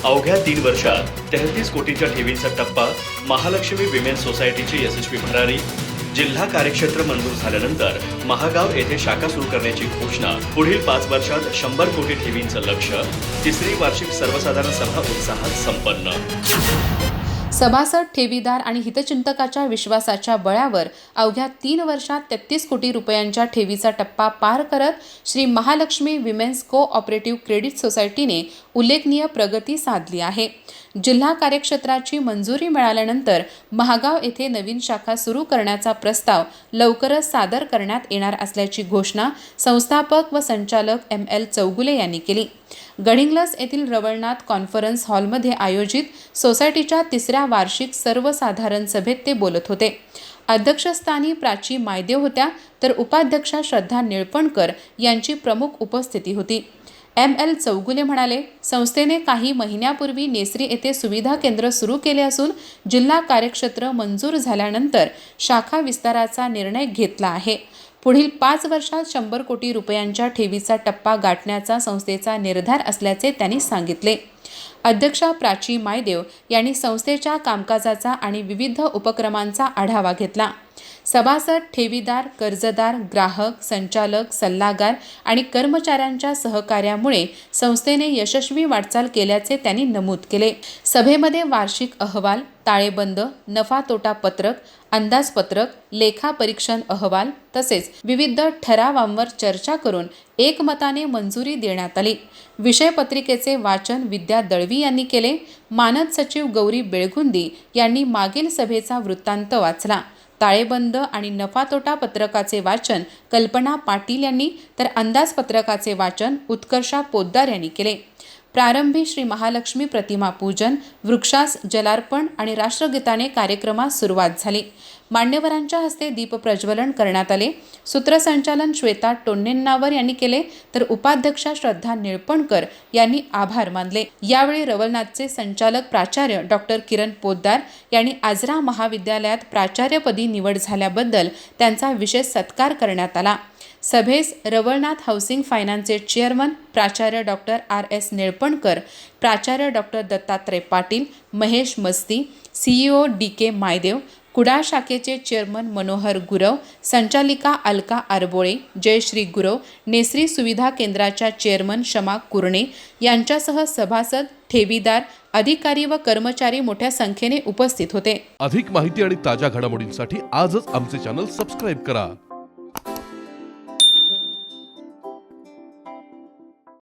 अवघ्या 3 वर्षात 33 कोटीच्या ठेवींचा टप्पा, महालक्ष्मी विमेन सोसायटीची यशस्वी भरारी, जिल्हा कार्यक्षेत्र मंजूर झाल्यानंतर महागाव येथे शाखा सुरू करण्याची घोषणा, पुढील 5 वर्षात 100 कोटी ठेवींचं लक्ष्य, तिसरी वार्षिक सर्वसाधारण सभा उत्साहात संपन्न। सभासद, ठेवीदार आणि हितचिंतकाच्या विश्वासाच्या बळावर अवघ्या 3 वर्षात 33 कोटी रुपयांच्या ठेवीचा टप्पा पार करत Shri Mahalakshmi women's cooperative credit सोसायटीने उल्लेखनीय प्रगती साधली आहे। जिल्हा कार्यक्षेत्राची मंजुरी मिळाल्यानंतर महागाव येथे नवीन शाखा सुरू करण्याचा प्रस्ताव लवकरच सादर करण्यात येणार असल्याची घोषणा संस्थापक व संचालक ML चौगुले यांनी केली। गडिंग्लज येथील रवळनाथ कॉन्फरन्स हॉलमध्ये आयोजित सोसायटीच्या 3ऱ्या वार्षिक सर्वसाधारण सभेत ते बोलत होते। अध्यक्षस्थानी प्राची मायदेव होत्या, तर उपाध्यक्षा श्रद्धा निळपणकर यांची प्रमुख उपस्थिती होती। ML चौगुले म्हणाले, संस्थेने काही महिन्यापूर्वी नेसरी येथे सुविधा केंद्र सुरू केले असून जिल्हा कार्यक्षेत्र मंजूर झाल्यानंतर शाखा विस्ताराचा निर्णय घेतला आहे। पुढील 5 वर्षात 100 कोटी रुपयांच्या ठेवीचा टप्पा गाठण्याचा संस्थेचा निर्धार असल्याचे त्यांनी सांगितले। अध्यक्षा प्राची मायदेव यांनी संस्थेच्या कामकाजाचा आणि विविध उपक्रमांचा आढावा घेतला। सभासद, ठेवीदार, कर्जदार, ग्राहक, संचालक, सल्लागार आणि कर्मचाऱ्यांच्या सहकार्यामुळे संस्थेने यशस्वी वाटचाल केल्याचे त्यांनी नमूद केले। सभेमध्ये वार्षिक अहवाल, ताळेबंद, नफा तोटा पत्रक, अंदाजपत्रक, लेखा परीक्षण अहवाल तसेच विविध ठरावांवर चर्चा करून एकमताने मंजुरी देण्यात आली। विषय पत्रिकेचे वाचन विद्या दळवी यांनी केले। मानद सचिव गौरी बेळगुंदी यांनी मागील सभेचा वृत्तांत वाचला। ताळेबंद आणि नफा तोटा पत्रकाचे वाचन कल्पना पाटील यांनी, तर अंदाजपत्रकाचे वाचन उत्कर्षा पोद्दार यांनी केले। प्रारंभी श्री महालक्ष्मी प्रतिमा पूजन, वृक्षास जलार्पण आणि राष्ट्रगीताने कार्यक्रमास सुरुवात झाली। मान्यवरांच्या हस्ते दीप प्रज्वलन करण्यात आले। सूत्रसंचालन श्वेता टोन्नेन्नावर यांनी केले, तर उपाध्यक्षा श्रद्धा निळपणकर यांनी आभार मानले। यावेळी रवळनाथचे संचालक प्राचार्य डॉक्टर किरण पोद्दार यांनी आजरा महाविद्यालयात प्राचार्यपदी निवड झाल्याबद्दल त्यांचा विशेष सत्कार करण्यात आला। सभेस रवळनाथ हाऊसिंग फायनान्सचे चेअरमन प्राचार्य डॉक्टर RS निळपणकर, प्राचार्य डॉक्टर दत्तात्रय पाटील, महेश मस्ती, CEO DK मायदेव, कुडाळ शाखेचे चेअरमन मनोहर गुरव, संचालिका अलका आरबोळे, जयश्री गुरव, नेसरी सुविधा केंद्राच्या चेअरमन शमा कुरणे यांच्यासह सभासद, ठेवीदार, अधिकारी व कर्मचारी मोठ्या संख्येने उपस्थित होते। अधिक माहिती आणि ताज्या घडामोडींसाठी आजच आमचे चॅनल सबस्क्राइब करा।